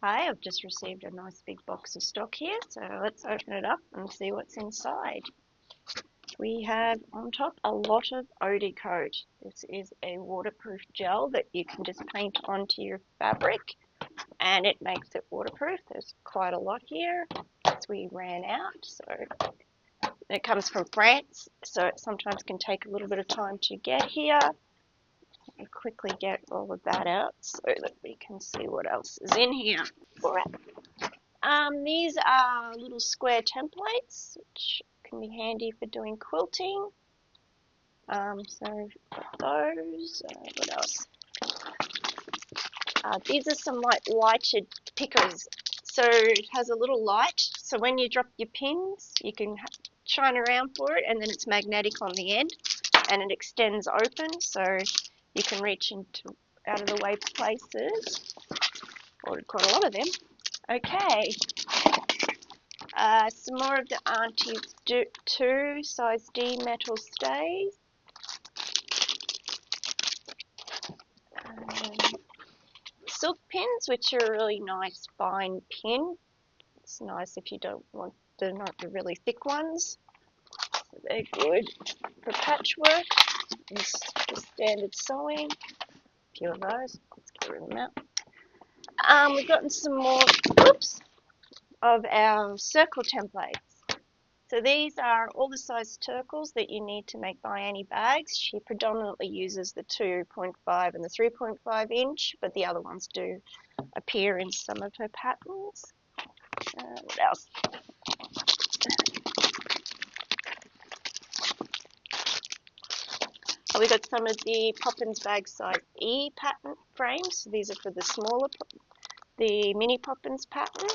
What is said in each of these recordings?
Hi, I've just received a nice big box of stock here, so let's open it up and see what's inside. We have on top a lot of Eau Coat. This is a waterproof gel that you can just paint onto your fabric and it makes it waterproof. There's quite a lot here as we ran out, so it comes from France, so it sometimes can take a little bit of time to get here. I'll quickly get all of that out so that we can see what else is in here. All right. These are little square templates, which can be handy for doing quilting. So those, what else? These are some lighted pickers. So it has a little light, so when you drop your pins, you can shine around for it, and then it's magnetic on the end, and it extends open, so you can reach into out of the way places. Ordered quite a lot of them. Okay. Some more of the Aunties 2 size D metal stays. Silk pins, which are a really nice fine pin. It's nice if you don't want not the really thick ones. So they're good for patchwork and standard sewing. A few of those. Let's get rid of them out. We've gotten some more of our circle templates. So these are all the size circles that you need to make Biannie bags. She predominantly uses the 2.5 and the 3.5 inch, but the other ones do appear in some of her patterns. What else? We got some of the Poppins bag size E pattern frames. So these are for the smaller, the mini Poppins pattern.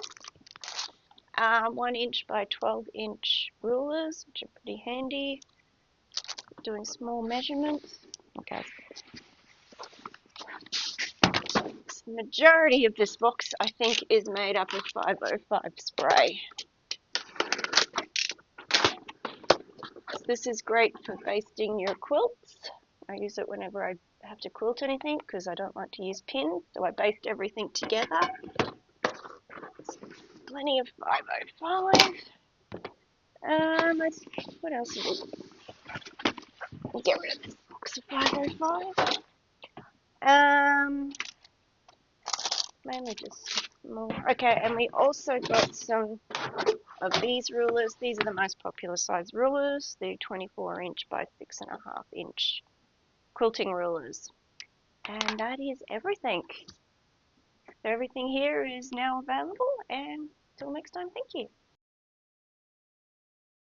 1 inch by 12 inch rulers, which are pretty handy. Doing small measurements. Okay. The majority of this box, I think, is made up of 505 spray. So this is great for basting your quilts. I use it whenever I have to quilt anything because I don't like to use pins, so I baste everything together. Plenty of 505. What else is it? We'll get rid of this box of 505. Mainly just more. Okay, and we also got some of these rulers. These are the most popular size rulers, the 24 inch by 6.5 inch quilting rulers. And that is everything. So everything here is now available, and till next time, thank you.